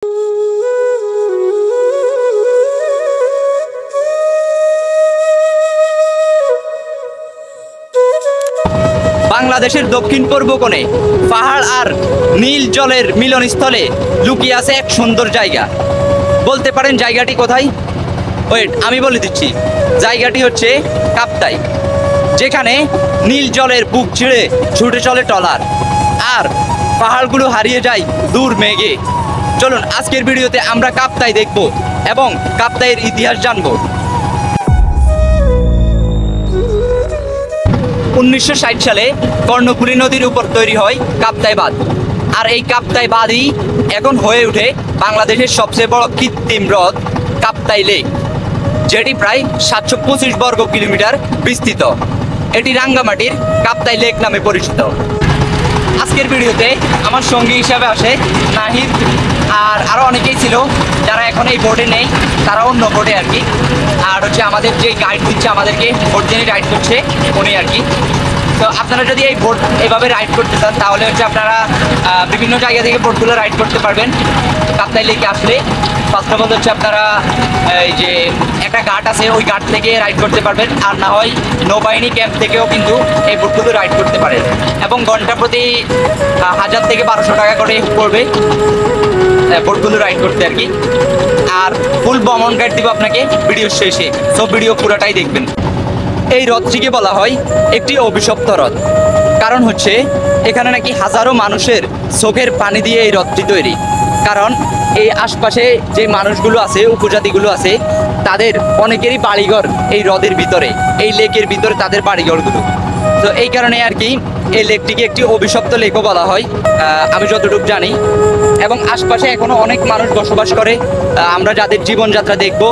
বাংলাদেশের দক্ষিণ পূর্ব কোণে পাহাড় আর নীল জলের মিলনস্থলে লুকিয়ে আছে এক সুন্দর জায়গা। বলতে পারেন জায়গাটি কোথায়? ওয়েট, আমি বলে দিচ্ছি। জায়গাটি হচ্ছে কাপ্তাই, যেখানে নীল জলের বুক ছিঁড়ে ছুটে চলে ট্রলার আর পাহাড়গুলো হারিয়ে যায় দূর মেঘে। চলুন আজকের ভিডিওতে আমরা কাপ্তাই দেখব এবং কাপ্তাইয়ের ইতিহাস জানব। 1960 সালে কর্ণফুলী নদীর উপর তৈরি হয় কাপ্তাই বাঁধ। আর এই কাপ্তাই বাঁধই এখন হয়ে ওঠে বাংলাদেশের সবচেয়ে বড় কৃত্রিম হ্রদ কাপ্তাই লেক, যেটি প্রায় 725 বর্গ কিলোমিটার বিস্তৃত। এটি রাঙ্গামাটির কাপ্তাই লেক নামে পরিচিত। আজকের ভিডিওতে আমার সঙ্গী হিসাবে আসে নাহিদ, আর আরও অনেকেই ছিল যারা এখন এই বোটে নেই, তারা অন্য বোটে আর কি। আর হচ্ছে আমাদের যে গাইড দিচ্ছে আমাদেরকে, বোট যিনি রাইড করছে উনি আর কি। তো আপনারা যদি এই বোট এইভাবে রাইড করতে চান তাহলে হচ্ছে আপনারা বিভিন্ন জায়গা থেকে বোটগুলো রাইড করতে পারবেন। কাপ্তাই লেকে আসলে ফার্স্ট অফ অল হচ্ছে আপনারা এই যে একটা ঘাট আছে, ওই ঘাট থেকে রাইড করতে পারবেন। আর না হয় নৌবাহিনী ক্যাম্প থেকেও কিন্তু এই বোটগুলো রাইড করতে পারেন। এবং ঘন্টা প্রতি 1000 থেকে 1200 টাকা করে পড়বে বোটগুলো রাইড করতে আর কি। আর ফুল ভ্রমণ গাইড দিব আপনাকে ভিডিওর শেষে, সব ভিডিও পুরোটাই দেখবেন। এই হ্রদটিকে বলা হয় একটি অভিশপ্ত হ্রদ, কারণ হচ্ছে এখানে নাকি হাজারো মানুষের চোখের পানি দিয়ে এই হ্রদটি তৈরি। কারণ এই আশপাশে যে মানুষগুলো আছে, উপজাতিগুলো আছে, তাদের অনেকেরই বাড়িঘর এই হ্রদের ভিতরে, এই লেকের ভিতরে তাদের বাড়িঘরগুলো। তো এই কারণে আর কি এই লেকটিকে একটি অভিশপ্ত লেকও বলা হয়, আমি যতটুকু জানি। এবং আশপাশে এখনো অনেক মানুষ বসবাস করে। আমরা যাদের জীবনযাত্রা দেখব,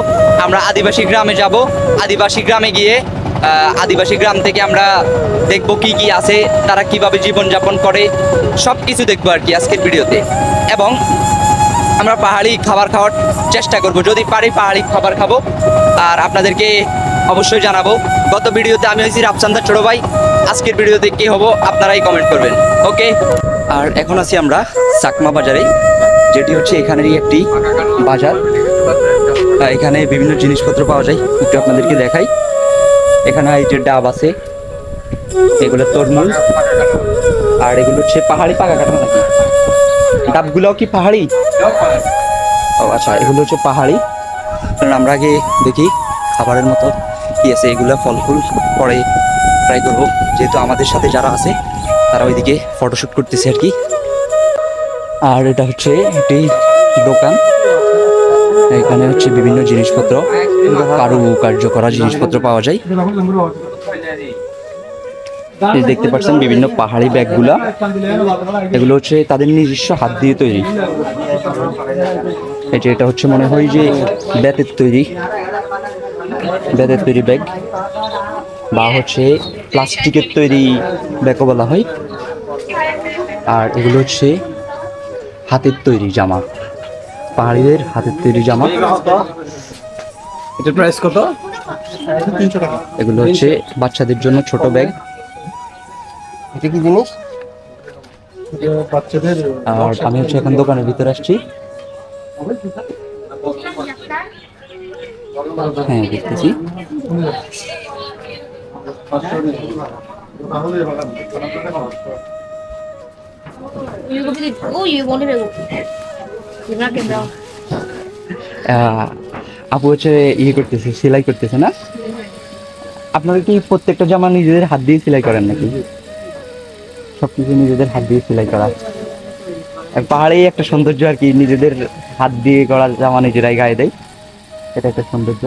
আমরা আদিবাসী গ্রামে যাব। আদিবাসী গ্রামে গিয়ে আদিবাসী গ্রাম থেকে আমরা দেখব কি কি আছে, তারা কিভাবে জীবনযাপন করে, সব কিছু দেখবো আর কি আজকের ভিডিওতে। এবং আমরা পাহাড়ি খাবার খাওয়ার চেষ্টা করব, যদি পারি পাহাড়ি খাবার খাবো আর আপনাদেরকে অবশ্যই জানাবো। গত ভিডিওতে আমি হয়েছি রাফসান্দার ছোট ভাই, আজকের ভিডিওতে কি হবো আপনারাই কমেন্ট করবেন, ওকে। আর এখন আছি আমরা চাকমা বাজারে, যেটি হচ্ছে এখানেরই একটি বাজার। এখানে বিভিন্ন জিনিসপত্র পাওয়া যায়, একটু আপনাদেরকে দেখাই। এখানে এই যে ডাব আছে, এগুলো তরমুজ, আর এগুলো হচ্ছে পাহাড়ি পাকা কাঁঠাল নাকি? ডাবগুলোও কি পাহাড়ি? ও আচ্ছা, এগুলো হচ্ছে পাহাড়ি। আমরা আগে দেখি খাবারের মতো কি আছে। এগুলো ফল ফুল পরে ট্রাই করবো, যেহেতু আমাদের সাথে যারা আছে তারা ওইদিকে ফটোশ্যুট করতেছে আর কি। আর এটা হচ্ছে একটি দোকান, এখানে হচ্ছে বিভিন্ন জিনিসপত্র, কারুকার্য করা জিনিসপত্র পাওয়া যায়। দেখতে পাচ্ছেন বিভিন্ন পাহাড়ি ব্যাগগুলা, এগুলো হচ্ছে তাদের নিজস্ব হাত দিয়ে তৈরি। এই যে এটা হচ্ছে মনে হয় যে বেতের তৈরি ব্যাগ, বা হচ্ছে প্লাস্টিকের তৈরি ব্যাগও বলা হয়। আর এগুলো হচ্ছে হাতের তৈরি জামা, পাহাড়িদের হাতের তৈরি জামা। এটার প্রাইস কত? 300 টাকা। এগুলো হচ্ছে বাচ্চাদের জন্য ছোট ব্যাগ। এটা কি জিনিস? বাচ্চাদের। আর আমি হচ্ছে এখন দোকানের ভিতরে আসছি। হ্যাঁ, দেখতেছি। আপু হচ্ছে ইয়ে করতেছে, সেলাই করতেছে না? আপনারা কি প্রত্যেকটা জামা নিজেদের হাত দিয়ে সেলাই করেন নাকি? সবকিছু নিজেদের হাত দিয়ে সেলাই করা, পাহাড়েই একটা সৌন্দর্য আর কি, নিজেদের হাত দিয়ে করা জামা নিজেরাই গায়ে দেয়, এটা একটা সৌন্দর্য।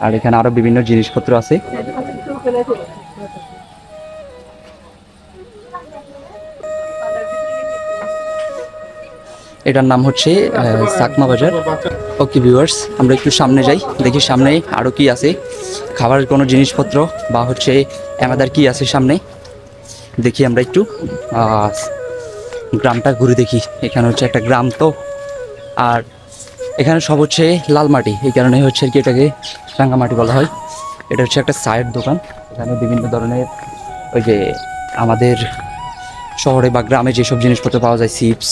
আর এখানে আরো বিভিন্ন জিনিসপত্র আছে। এটার নাম হচ্ছে চাকমা বাজার। ওকে ভিউয়ার্স, আমরা একটু সামনে যাই, দেখি সামনে আরও কি আছে, খাবারের কোনো জিনিসপত্র বা হচ্ছে আমাদের কি আছে সামনে, দেখি আমরা একটু গ্রামটা ঘুরে দেখি। এখানে হচ্ছে একটা গ্রাম তো, আর এখানে সব হচ্ছে লাল মাটি, এই কারণে হচ্ছে আর কি এটাকে রাঙ্গামাটি বলা হয়। এটা হচ্ছে একটা চায়ের দোকান, এখানে বিভিন্ন ধরনের ওই যে আমাদের শহরে বা গ্রামে যেসব জিনিসপত্র পাওয়া যায়, চিপস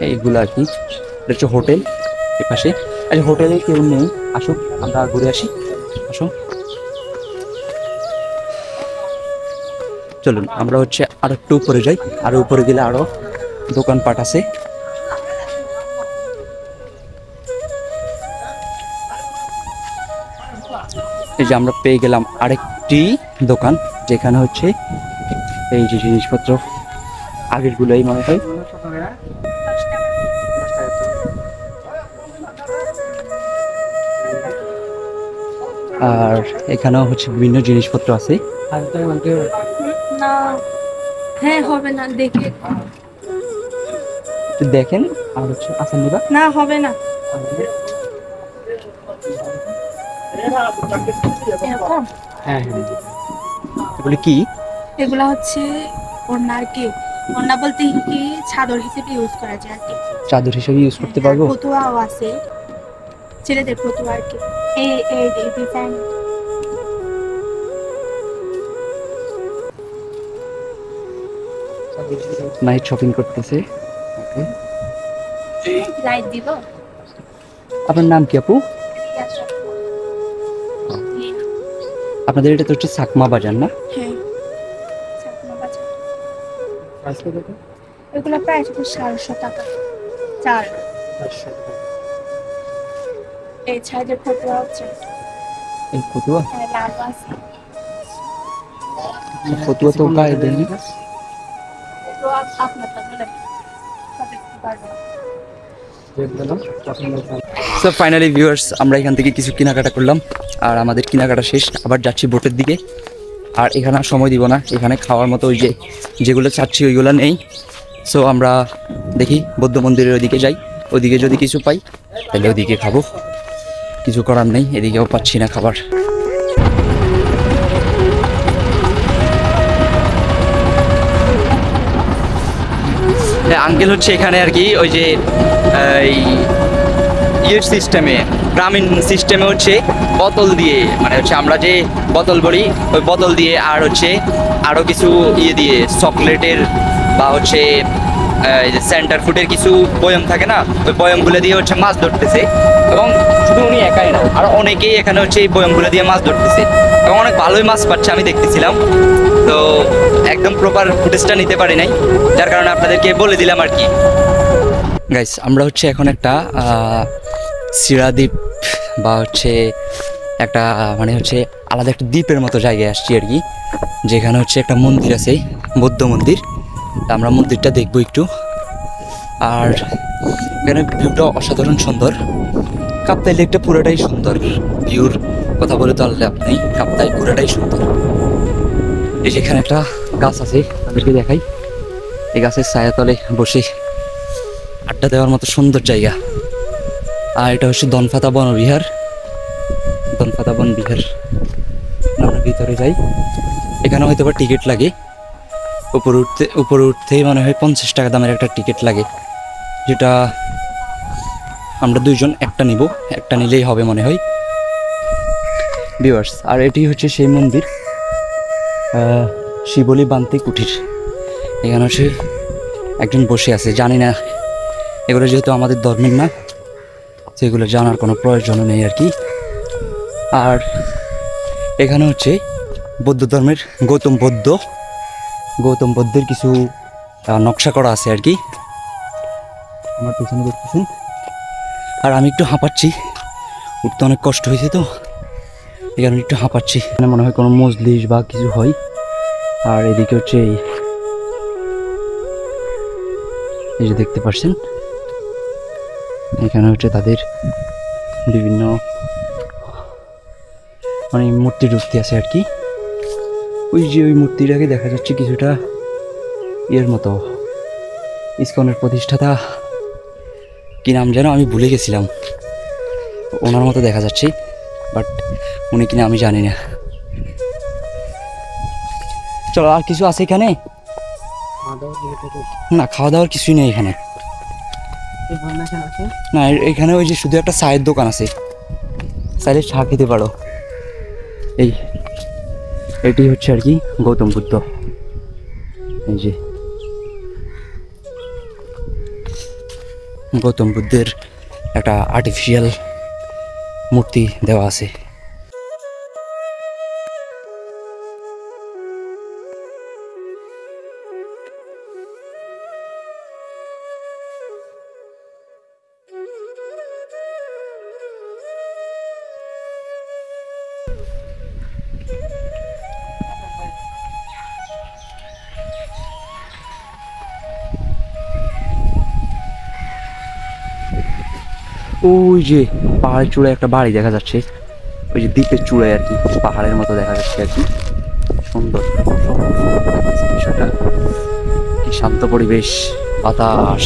এইগুলো আর কি। এটা হচ্ছে হোটেল এর পাশে। আচ্ছা, হোটেলে কেউ নেই, আসুক আমরা ঘুরে আসি, আসো চলুন। আমরা হচ্ছে আরো একটু উপরে যাই, আরো উপরে গেলে আরো দোকানপাট আছে। এই যে আমরা পেয়ে গেলাম আরেকটি দোকান, যেখানে হচ্ছে এই যে জিনিসপত্র আগের গুলাই মনে হয়। আর এখানেও হচ্ছে বিভিন্ন জিনিসপত্র আছে। না, হ্যাঁ হবে না, দেখে একটু দেখেন। আর হচ্ছে আসান নিবা না হবে না এরকম। হ্যাঁ হ্যাঁ, এগুলি কি? এগুলা হচ্ছে ওড়না আর কি। ওড়না বলতে কি চাদর হিসেবে ইউজ করা যায় আর কি। চাদর হিসেবে ইউজ করতে পারবো? ফতুয়াও আছে, ছেলেদের ফতুয়া আর কি। এই এই ডিজাইন নাইট শপিং করতেছে। লাইট দিব। আপনার নাম কি আপু? আপনাদের এটা তো হচ্ছে সাকমা বাজার না? হ্যাঁ, এগুলো প্রায় 450 টাকা। 4 এই ছাইদের ফতুয়া হচ্ছে এই ফতুয়া? হ্যাঁ, লাল আছে। ফতুয়া তো গায়ে দেয়নি। তো আপনার তো বলে দিতে পারবো না। সো ফাইনালি ভিউয়ার্স, আমরা এখান থেকে কিছু কেনাকাটা করলাম, আর আমাদের কেনাকাটা শেষ। আবার যাচ্ছি বোটের দিকে। আর এখানে আর সময় দিব না, এখানে খাওয়ার মতো ওই যে যেগুলো চাচ্ছি ওইগুলো নেই। সো আমরা দেখি বৌদ্ধ মন্দিরের ওইদিকে যাই, ওইদিকে যদি কিছু পাই তাহলে ওইদিকে খাবো। কিছু করার নেই, এদিকেও পাচ্ছি না খাবার। আঙ্কেল হচ্ছে এখানে আর কি ওই যে এই ইয়ের সিস্টেমে, গ্রামীণ সিস্টেমে হচ্ছে বোতল দিয়ে, মানে হচ্ছে আমরা যে বোতল বলি ওই বোতল দিয়ে, আর হচ্ছে আরও কিছু ইয়ে দিয়ে চকলেটের বা হচ্ছে সেন্টার ফুডের কিছু বয়ম থাকে না, ওই বয়মগুলো দিয়ে হচ্ছে মাছ ধরতেছে। এবং শুধু উনি একাই না, আর অনেকেই এখানে হচ্ছে এই বয়মগুলো দিয়ে মাছ ধরতেছে এবং অনেক ভালোই মাছ পাচ্ছে, আমি দেখতেছিলাম। তো একদম প্রপার ফুটেজটা নিতে পারি নাই, যার কারণে আপনাদেরকে বলে দিলাম আর কি। গাইস, আমরা হচ্ছে এখন একটা সিরাদ্বীপ বা হচ্ছে একটা মানে হচ্ছে আলাদা একটা দ্বীপের মতো জায়গায় আসছি আর কি, যেখানে হচ্ছে একটা মন্দির আছে, বৌদ্ধ মন্দির। আমরা মন্দিরটা দেখবো একটু। আর এখানে ভিউটা অসাধারণ সুন্দর। কাপ্তাই লেকটা পুরোটাই সুন্দর, ভিউর কথা বলে তো আল্লাহ আপনি, কাপ্তাই পুরোটাই সুন্দর। এই যেখানে একটা গাছ আছে, তাদেরকে দেখাই। এই গাছের ছায়াতলে বসে আড্ডা দেওয়ার মতো সুন্দর জায়গা। আর এটা হচ্ছে দনফাতা বনবিহার, দনফাতা বনবিহার। আমরা ভিতরে যাই। এখানে হয়তো বা টিকিট লাগে, উপরে উঠতেই মনে হয় 50 টাকা দামের একটা টিকিট লাগে, যেটা আমরা দুইজন একটা নিব, একটা নিলেই হবে মনে হয় ভিউয়ার্স। আর এটি হচ্ছে সেই মন্দির, শিবলি বান্তি কুঠির। এখানে হচ্ছে একজন বসে আছে, জানি না এগুলো যেহেতু আমাদের ধর্মের না, সেগুলো জানার কোনো প্রয়োজন নেই আর কি। আর এখানে হচ্ছে বৌদ্ধ ধর্মের গৌতম বুদ্ধের কিছু নকশা করা আছে আর কি, আমার পেছনে দেখতেছেন। আর আমি একটু হাঁপাচ্ছি, উঠতে অনেক কষ্ট হয়েছে, তো এই কারণে একটু হাঁপাচ্ছি। মানে মনে হয় কোনো মজলিস বা কিছু হয়। আর এদিকে হচ্ছে এই যে দেখতে পাচ্ছেন, এখানে হচ্ছে তাদের বিভিন্ন মানে মূর্তি টুর্তি আছে আর কি। ওই যে ওই মূর্তিটাকে দেখা যাচ্ছে কিছুটা ইয়ের মতো, ইসকনের প্রতিষ্ঠাতা কি নাম যেন আমি ভুলে গেছিলাম, ওনার মতো দেখা যাচ্ছে, বাট উনি কিনা আমি জানি না। চলো, আর কিছু আছে এখানে? না, খাওয়া দাওয়ার কিছুই নেই এখানে। না, এখানে ওই যে শুধু একটা চায়ের দোকান আছে, চাইলে চা খেতে পারো। এটি হচ্ছে আর কি গৌতম বুদ্ধ। এই যে গৌতম বুদ্ধের একটা আর্টিফিশিয়াল মূর্তি দেওয়া আছে। ওই যে পাহাড়ের চূড়ায় একটা বাড়ি দেখা যাচ্ছে, ওই যে দ্বীপের চূড়ায় আর কি, পাহাড়ের মতো দেখা যাচ্ছে আর কি, সুন্দর বিষয়টা। কি শান্ত পরিবেশ, বাতাস,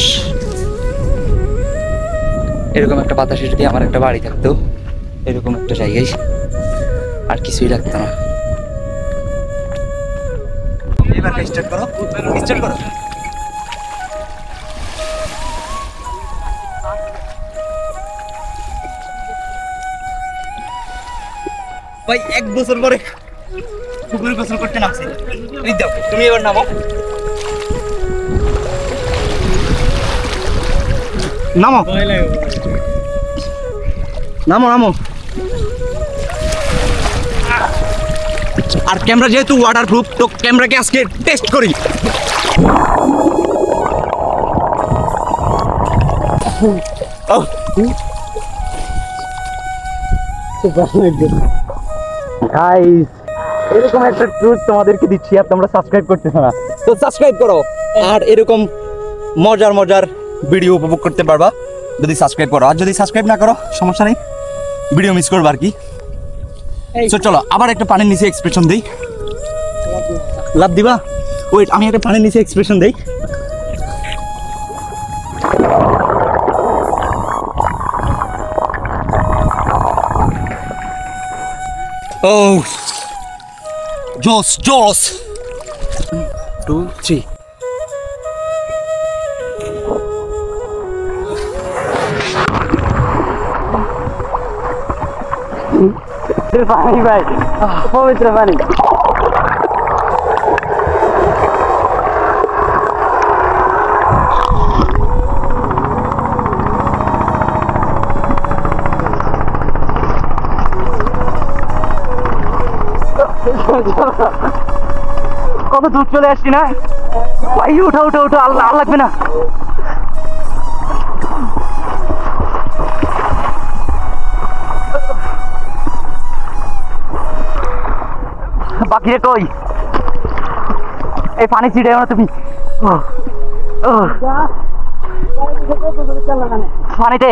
এরকম একটা বাতাসে যদি আমার একটা বাড়ি থাকতো, এরকম একটা জায়গায়, আর কিছুই লাগতো না। এবার স্টার্ট করো, স্টার্ট করো। ভাই 1 বছর পরে পুকুরে গোসল করতে নামছি। এই দাও, তুমি এবার নামো। নামো নামো নামো। আর ক্যামেরা যেহেতু ওয়াটারপ্রুফ, তো ক্যামেরাকে আজকে টেস্ট করি। গাইস, এরকম একটা ট্রুথ তোমাদেরকে দিচ্ছি আর তোমরা সাবস্ক্রাইব করতেছো না, তো সাবস্ক্রাইব করো। আর এরকম মজার মজার ভিডিও উপভোগ করতে পারবা যদি সাবস্ক্রাইব করো। আর যদি সাবস্ক্রাইব না করো সমস্যা নেই, ভিডিও মিস করবা আর কি। তো চলো আবার একটা পানির নিচে এক্সপ্রেশন দেই। লাভ দিবা? ওয়েট, আমি একটা পানির নিচে এক্সপ্রেশন দেই। Oh, Joss. 1, 2, 3. পানি ভাই, পবিত্র পানি। কত দূর চলে আসছি না ভাই, উঠা উঠা উঠা, আল্লাহ লাগবে না। বাকি রে কই, এই পানি ছিটাই না তুমি। পানিতে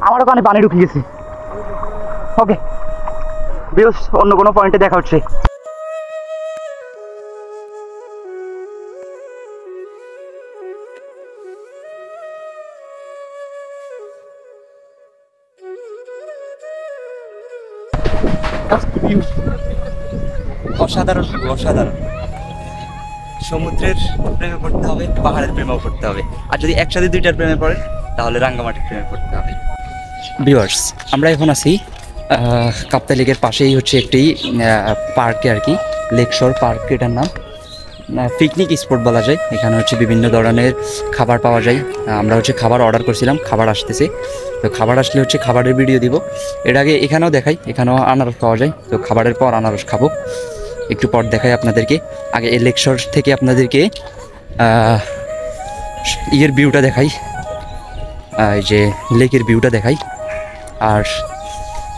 আমারও কানে পানি ঢুকে গেছে। ওকে, ভিউস অন্য কোনো পয়েন্টে দেখা হচ্ছে। অসাধারণ, অসাধারণ। সমুদ্রের প্রেমে পড়তে হবে, পাহাড়ের প্রেমেও পড়তে হবে, আর যদি একসাথে দুইটার প্রেমে পড়ে তাহলে রাঙ্গামাটির প্রেমে পড়তে হবে। ভিউয়ার্স, আমরা এখন আছি কাপ্তাই লেকের পাশেই হচ্ছে একটি পার্কে আর কি, লেকশোর পার্ক এটার নাম। পিকনিক স্পট বলা যায়। এখানে হচ্ছে বিভিন্ন ধরনের খাবার পাওয়া যায়। আমরা হচ্ছে খাবার অর্ডার করছিলাম, খাবার আসতেছে। তো খাবার আসলে হচ্ছে খাবারের ভিডিও দিব। এর আগে এখানেও দেখাই, এখানেও আনারস পাওয়া যায়। তো খাবারের পর আনারস খাবো, একটু পর দেখাই আপনাদেরকে। আগে এই লেকশোর থেকে আপনাদেরকে ইয়ের ভিউটা দেখাই, এই যে লেকের ভিউটা দেখাই। আর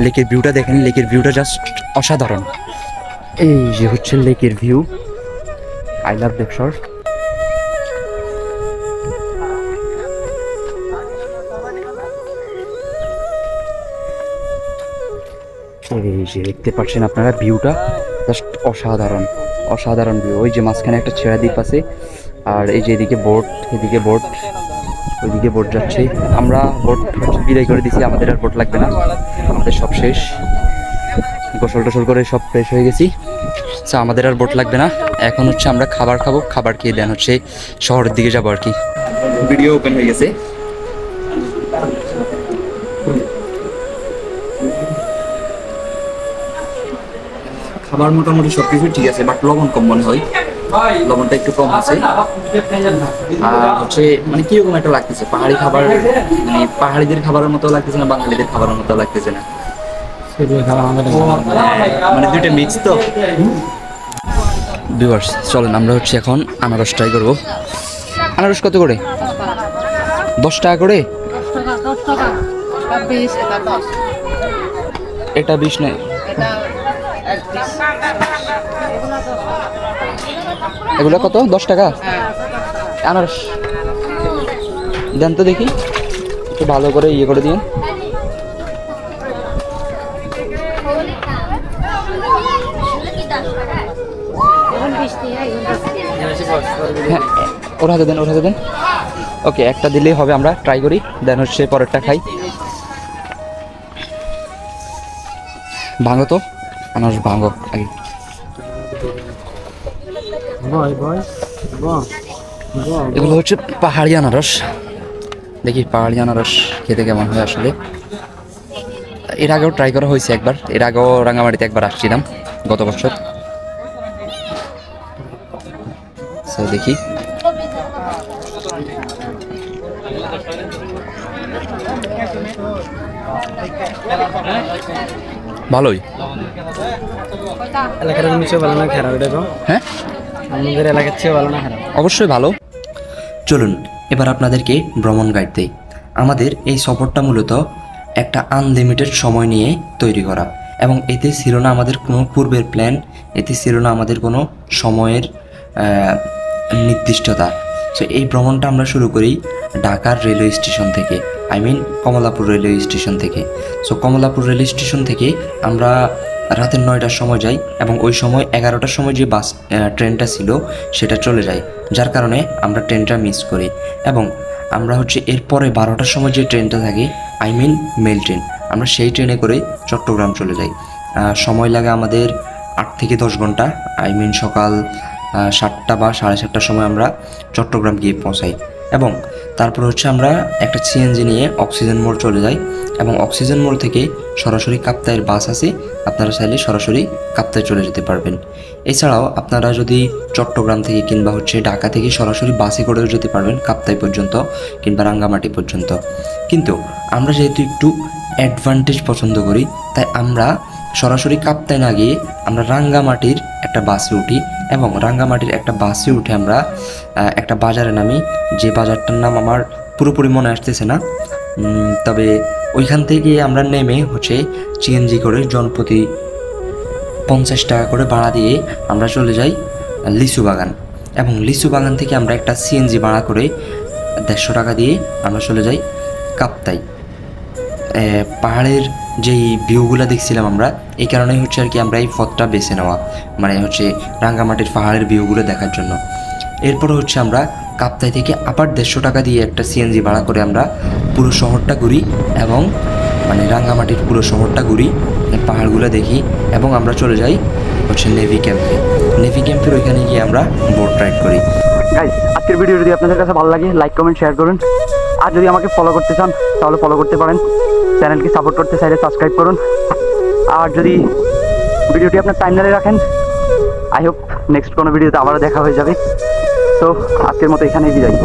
লেকের ভিউটা দেখেন, লেকের ভিউটা জাস্ট অসাধারণ। এই যে হচ্ছে লেকের ভিউ। I love Lakeshore. এই যে দেখতে পাচ্ছেন আপনারা ভিউটা জাস্ট অসাধারণ, অসাধারণ ভিউ। ওই যে মাঝখানে একটা ছেঁড়া দ্বীপ আছে, আর এই যে এদিকে বোট, এদিকে বোট, ওইদিকে বোট যাচ্ছে। আমরা বোট বিদায় করে দিছি, আমাদের আর বোট লাগবে না, আমাদের সব শেষ। গোসল টোসল করে সব ফ্রেশ হয়ে গেছি, তো আমাদের আর বোট লাগবে না। এখন হচ্ছে আমরা খাবার খাবো, খাবার খেয়ে দেন হচ্ছে শহরের দিকে যাবো আর কি। ভিডিও ওপেন হয়ে গেছে। খাবার মোটামুটি সব কিছু ঠিক আছে, বাট লবণ কম মনে হয়। লবণটা একটু কম আছে। আর হচ্ছে মানে কিরকম একটা লাগতেছে, পাহাড়ি খাবার মানে পাহাড়িদের খাবারের মতো লাগতেছে না বাঙালিদের খাবারের মতো লাগতেছে না, মানে দুইটা মিক্স তো। ভিউয়ার্স চলেন আমরা হচ্ছে এখন আনারস ট্রাই করবো। আনারস কত করে? 10 টাকা করে। এটা 20 নয়, এগুলো কত? 10 টাকা আনারস দেন তো দেখি, একটু ভালো করে ইয়ে করে দিন। হ্যাঁ ওর হাতে দেন, ওর হাতে দেন। ওকে একটা দিলেই হবে, আমরা ট্রাই করি, দেন হচ্ছে পরেরটা খাই। ভাঙো তো আনারস, ভাঙো আগে। এগুলো হচ্ছে পাহাড়ি আনারস, দেখি পাহাড়ি আনারস খেতে কেমন হয় আসলে। এর আগেও ট্রাই করা হয়েছে একবার, এর আগেও রাঙামাটিতে একবার আসছিলাম গত বছর। দেখি ভালোই, এলাকার নিচে ভালো না খারাপ? এটা হ্যাঁ আমাদের এলাকার চেয়ে ভালো না খারাপ? অবশ্যই ভালো। চলুন এবার আপনাদেরকে ভ্রমণ গাইড দেই। আমাদের এই সফরটা মূলত একটা আনলিমিটেড সময় নিয়ে তৈরি করা, এবং এতে ছিল না আমাদের কোনো পূর্বের প্ল্যান, এতে ছিল না আমাদের কোনো সময়ের নির্দিষ্টতা। সো এই ভ্রমণটা আমরা শুরু করি ঢাকার রেলওয়ে স্টেশন থেকে, কমলাপুর রেলওয়ে স্টেশন থেকে। সো কমলাপুর রেলওয়ে স্টেশন থেকে আমরা রাতের 9টার সময় যাই, এবং ওই সময় 11টার সময় যে ট্রেনটা ছিল সেটা চলে যায়, যার কারণে আমরা ট্রেনটা মিস করি। এবং আমরা হচ্ছে এরপরে 12টার সময় যে ট্রেনটা থাকে মেল ট্রেন, আমরা সেই ট্রেনে করে চট্টগ্রাম চলে যাই। সময় লাগে আমাদের 8 থেকে 10 ঘন্টা। সকাল 7টা বা 7:30টার সময় আমরা চট্টগ্রাম গিয়ে পৌঁছাই, এবং তারপর হচ্ছে আমরা একটা সিএনজি নিয়ে অক্সিজেন মোড় চলে যাই, এবং অক্সিজেন মোড় থেকে সরাসরি কাপ্তাইয়ের বাস আছে, আপনারা চাইলে সরাসরি কাপ্তাই চলে যেতে পারবেন। এছাড়াও আপনারা যদি চট্টগ্রাম থেকে কিংবা হচ্ছে ঢাকা থেকে সরাসরি বাসে করেও যেতে পারবেন কাপ্তাই পর্যন্ত কিংবা রাঙ্গামাটি পর্যন্ত। কিন্তু আমরা যেহেতু একটু অ্যাডভান্টেজ পছন্দ করি, তাই আমরা সরাসরি কাপ্তাই না গিয়ে আমরা রাঙ্গামাটির একটা বাসে উঠি, এবং রাঙ্গামাটির একটা বাসে উঠে আমরা একটা বাজারে নামি, যে বাজারটার নাম আমার পুরোপুরি মনে আসতেছে না, তবে ওইখান থেকে আমরা নেমে হচ্ছে সিএনজি করে জনপ্রতি 50 টাকা করে ভাড়া দিয়ে আমরা চলে যাই লিচু বাগান, এবং লিচু বাগান থেকে আমরা একটা সিএনজি ভাড়া করে 150 টাকা দিয়ে আমরা চলে যাই কাপ্তাই। পাহাড়ের যেই ভিউগুলো দেখছিলাম আমরা, এই কারণেই হচ্ছে আর কি আমরা এই পথটা বেছে নেওয়া, মানে হচ্ছে রাঙ্গামাটির পাহাড়ের ভিউগুলো দেখার জন্য। এরপর হচ্ছে আমরা কাপ্তাই থেকে আবার 150 টাকা দিয়ে একটা সিএনজি ভাড়া করে আমরা পুরো শহরটা ঘুরি, এবং মানে রাঙ্গামাটির পুরো শহরটা ঘুরি, পাহাড়গুলো দেখি, এবং আমরা চলে যাই হচ্ছে নেভি ক্যাম্পের ওইখানে গিয়ে আমরা বোট রাইড করি। গাইস আজকের ভিডিও যদি আপনাদের কাছে ভালো লাগে লাইক কমেন্ট শেয়ার করুন, আর যদি আমাকে ফলো করতে চান তাহলে ফলো করতে পারেন, চ্যানেলকে সাপোর্ট করতে চাইলে সাবস্ক্রাইব করুন, আর যদি ভিডিওটি আপনার টাইমলাইনে রাখেন, আই হোপ নেক্সট কোনো ভিডিওতে আবারও দেখা হয়ে যাবে। তো আজকের মতো এখানেই বিদায়।